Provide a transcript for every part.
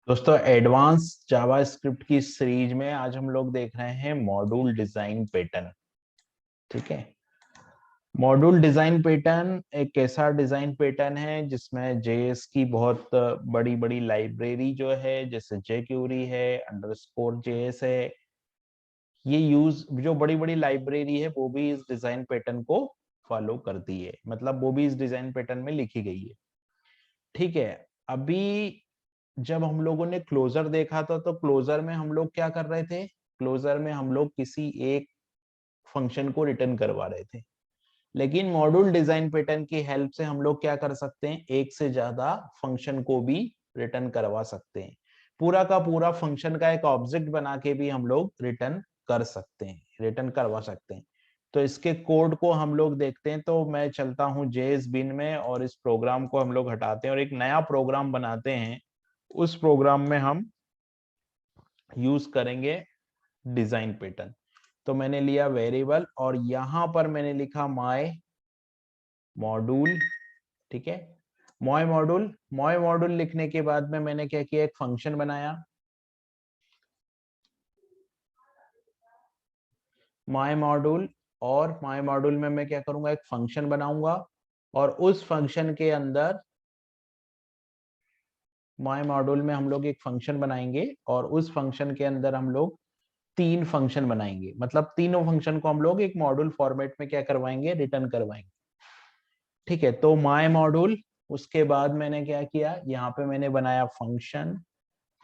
दोस्तों advance JavaScript की series में आज हम लोग देख रहे हैं मॉड्यूल डिजाइन पैटर्न। ठीक है। मॉड्यूल डिजाइन पैटर्न एक ऐसा डिजाइन पैटर्न है जिसमें जेएस की बहुत बड़ी बड़ी लाइब्रेरी जो है, जैसे जेक्यूरी है, अंडरस्कोर जेएस है, ये यूज जो बड़ी बड़ी लाइब्रेरी है वो भी इस डिजाइन पैटर्न को फॉलो करती है, मतलब वो भी इस डिजाइन पैटर्न में लिखी गई है। ठीक है। अभी जब हम लोगों ने क्लोजर देखा था तो क्लोजर में हम लोग क्या कर रहे थे, क्लोजर में हम लोग किसी एक फंक्शन को रिटर्न करवा रहे थे। लेकिन मॉड्यूल डिजाइन पैटर्न की हेल्प से हम लोग क्या कर सकते हैं, एक से ज्यादा फंक्शन को भी रिटर्न करवा सकते हैं। पूरा का पूरा फंक्शन का एक ऑब्जेक्ट बना के भी हम लोग रिटर्न कर सकते हैं, रिटर्न करवा सकते हैं। तो इसके कोड को हम लोग देखते हैं। तो मैं चलता हूं जेएस बिन में और इस प्रोग्राम को हम लोग हटाते हैं और एक नया प्रोग्राम बनाते हैं। उस प्रोग्राम में हम यूज करेंगे डिजाइन पैटर्न। तो मैंने लिया वेरिएबल और यहां पर मैंने लिखा माय मॉड्यूल। ठीक है। माय मॉड्यूल लिखने के बाद में मैंने क्या किया, एक फंक्शन बनाया माय मॉड्यूल। और माय मॉड्यूल में मैं क्या करूंगा, एक फंक्शन बनाऊंगा और उस फंक्शन के अंदर माय मॉड्यूल में हम लोग एक फंक्शन बनाएंगे और उस फंक्शन के अंदर हम लोग तीन फंक्शन बनाएंगे, मतलब तीनों फंक्शन को हम लोग एक मॉड्यूल फॉर्मेट में क्या करवाएंगे, रिटर्न करवाएंगे। ठीक है। तो माय मॉड्यूल, उसके बाद मैंने क्या किया, यहाँ पे मैंने बनाया फंक्शन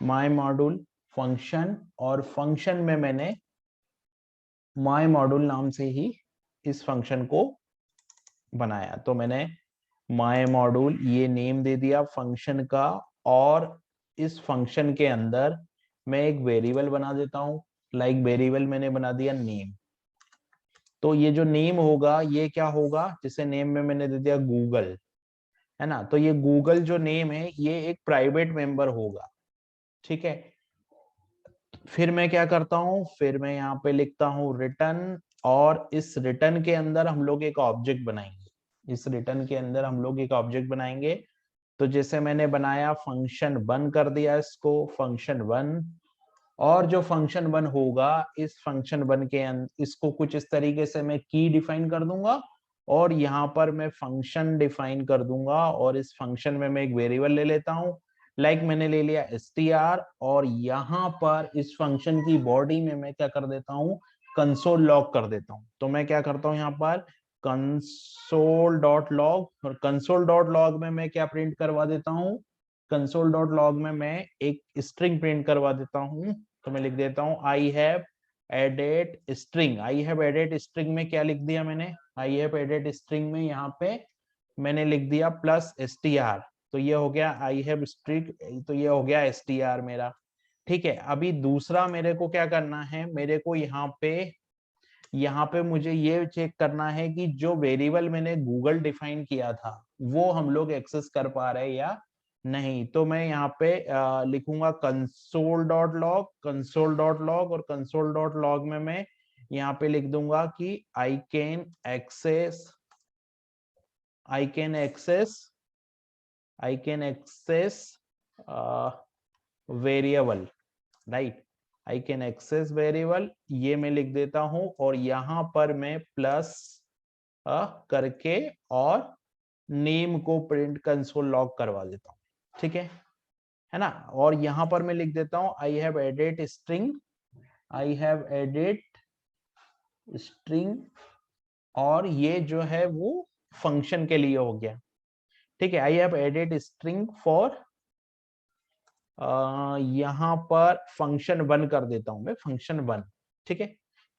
माय मॉड्यूल फंक्शन, और फंक्शन में मैंने माय मॉड्यूल नाम से ही इस फंक्शन को बनाया। तो मैंने माय मॉड्यूल ये नेम दे दिया फंक्शन का, और इस फंक्शन के अंदर मैं एक वेरिएबल बना देता हूं। लाइक वेरिएबल मैंने बना दिया नेम। तो ये जो नेम होगा ये क्या होगा, जैसे नेम में मैंने दे दिया गूगल, है ना। तो ये गूगल जो नेम है ये एक प्राइवेट मेंबर होगा। ठीक है। फिर मैं क्या करता हूं, फिर मैं यहाँ पे लिखता हूं रिटर्न, और इस रिटर्न के अंदर हम लोग एक ऑब्जेक्ट बनाएंगे। इस रिटर्न के अंदर हम लोग एक ऑब्जेक्ट बनाएंगे। तो जैसे मैंने बनाया फंक्शन वन कर दिया इसको, फंक्शन वन। और जो फंक्शन वन होगा, इस फंक्शन वन के इसको कुछ इस तरीके से मैं की डिफाइन कर दूंगा और यहाँ पर मैं फंक्शन डिफाइन कर दूंगा, और इस फंक्शन में मैं एक वेरिएबल ले लेता हूँ। लाइक मैंने ले लिया str, और यहाँ पर इस फंक्शन की बॉडी में मैं क्या कर देता हूँ, कंसोल लॉग कर देता हूँ। तो मैं क्या करता हूँ यहाँ पर कंसोल डॉट लॉग, और कंसोल डॉट लॉग में मैं क्या प्रिंट करवा देता हूँ, कंसोल डॉट लॉग में मैं एक स्ट्रिंग प्रिंट करवा देता हूँ। तो मैं लिख देता हूँ I have added string. I have added string में क्या लिख दिया मैंने, आई हैव एडेड स्ट्रिंग में यहाँ पे मैंने लिख दिया प्लस str। तो ये हो गया आई हैव स्ट्रिंग, तो ये हो गया str मेरा। ठीक है। अभी दूसरा मेरे को क्या करना है, मेरे को यहाँ पे मुझे ये चेक करना है कि जो वेरिएबल मैंने गूगल डिफाइन किया था वो हम लोग एक्सेस कर पा रहे हैं या नहीं। तो मैं यहाँ पे लिखूंगा console dot log, console dot log, और कंसोल डॉट लॉग में मैं यहाँ पे लिख दूंगा कि I can access, I can access, I can access variable, right. I can access variable, ये मैं लिख देता हूं, और यहां पर मैं प्लस करके और नेम को प्रिंट कंसोल लॉग करवा देता हूं। ठीक है ना। और यहां पर मैं लिख देता हूं I have added string, I have added string, और ये जो है वो फंक्शन के लिए हो गया। ठीक है। I have added string for, यहाँ पर फंक्शन वन कर देता हूं मैं, फंक्शन वन। ठीक है।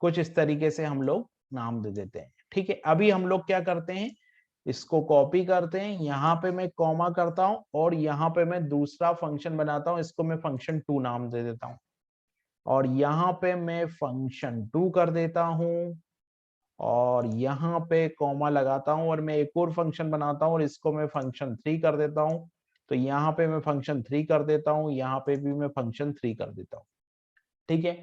कुछ इस तरीके से हम लोग नाम दे देते हैं। ठीक है। अभी हम लोग क्या करते हैं, इसको कॉपी करते हैं, यहाँ पे मैं कॉमा करता हूं और यहाँ पे मैं दूसरा फंक्शन बनाता हूं, इसको मैं फंक्शन टू नाम दे देता हूं, और यहाँ पे मैं फंक्शन टू कर देता हूं, और यहाँ पे कॉमा लगाता हूं, और मैं एक और फंक्शन बनाता हूं और इसको मैं फंक्शन थ्री कर देता हूं। तो यहाँ पे मैं फंक्शन थ्री कर देता हूँ, यहाँ पे भी मैं फंक्शन थ्री कर देता हूँ। ठीक है।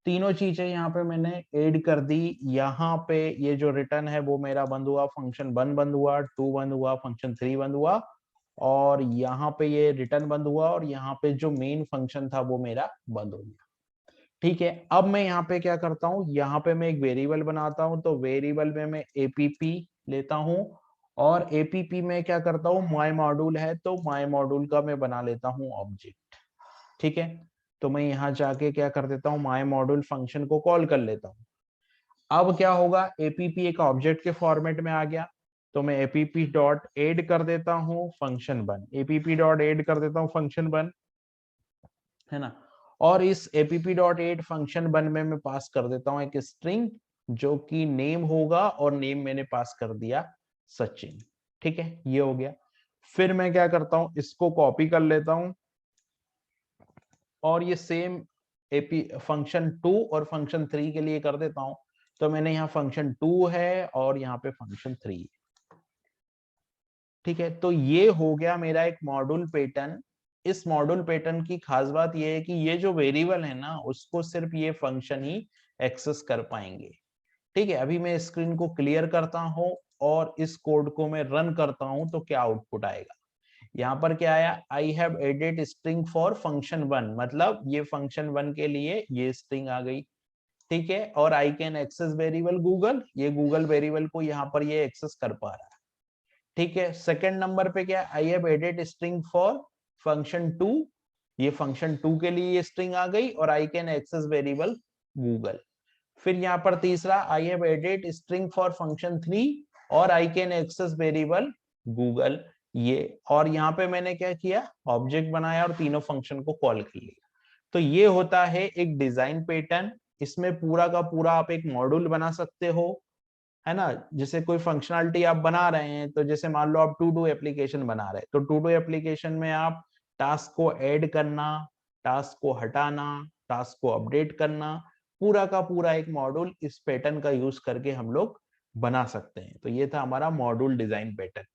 तीनों चीजें यहाँ पे मैंने ऐड कर दी। यहाँ पे ये जो रिटर्न है वो मेरा बंद हुआ, फंक्शन वन बंद हुआ, टू बंद हुआ, फंक्शन थ्री बंद हुआ, और यहाँ पे ये रिटर्न बंद हुआ और यहाँ पे जो मेन फंक्शन था वो मेरा बंद हो गया। ठीक है, अब मैं यहाँ पे क्या करता हूँ, यहाँ पे मैं एक वेरिएबल बनाता हूँ, तो वेरिएबल में मैं एपीपी लेता हूँ और एपीपी में क्या करता हूँ, माय मॉड्यूल है तो माय मॉड्यूल का मैं बना लेता हूँ ऑब्जेक्ट। ठीक है, तो मैं यहाँ जाके क्या कर देता हूँ, माय मॉड्यूल फंक्शन को कॉल कर लेता हूँ। अब क्या होगा, एपीपी एक ऑब्जेक्ट के फॉर्मेट में आ गया, तो मैं एपीपी डॉट एड कर देता हूँ फंक्शन बन, एपीपी डॉट एड कर देता हूँ फंक्शन बन, है ना। और इस एपीपी डॉट एड फंक्शन बन में मैं पास कर देता हूँ एक स्ट्रिंग जो कि नेम होगा, और नेम मैंने पास कर दिया सचिन। ठीक है, ये हो गया। फिर मैं क्या करता हूँ, इसको कॉपी कर लेता हूँ और ये सेम एपी फंक्शन 2 और फंक्शन 3 के लिए कर देता हूँ। तो मैंने यहाँ फंक्शन 2 है और यहाँ पे फंक्शन 3 है। ठीक है, तो ये हो गया मेरा एक मॉड्यूल पैटर्न। इस मॉड्यूल पैटर्न की खास बात ये है कि ये जो वेरिएबल है ना, उसको सिर्फ ये फंक्शन ही एक्सेस कर पाएंगे। ठीक है, अभी मैं स्क्रीन को क्लियर करता हूं और इस कोड को मैं रन करता हूं तो क्या आउटपुट आएगा। यहाँ पर क्या आया, I have added string for function 1, मतलब ये फंक्शन 1 के लिए ये स्ट्रिंग आ गई। ठीक है, और I can access variable Google, ये गूगल वेरिएबल को यहाँ पर ये एक्सेस कर पा रहा है। ठीक है, सेकंड नंबर पे क्या, I have added string for function 2, ये फंक्शन 2 के लिए ये स्ट्रिंग आ गई, और I can access variable Google. फिर यहाँ पर तीसरा, I have added string for function 3 और I can access variable Google, ये। और यहाँ पे मैंने क्या किया, ऑब्जेक्ट बनाया और तीनों फंक्शन को कॉल कर लिया। तो ये होता है एक डिजाइन पैटर्न। इसमें पूरा का पूरा आप एक मॉड्यूल बना सकते हो, है ना। जैसे कोई फंक्शनलिटी आप बना रहे हैं, तो जैसे मान लो आप टू डू एप्लीकेशन बना रहे हैं, तो टू डू एप्लीकेशन में आप टास्क को ऐड करना, टास्क को हटाना, टास्क को अपडेट करना, पूरा का पूरा एक मॉड्यूल इस पैटर्न का यूज करके हम लोग बना सकते हैं। तो ये था हमारा मॉड्यूल डिजाइन पैटर्न।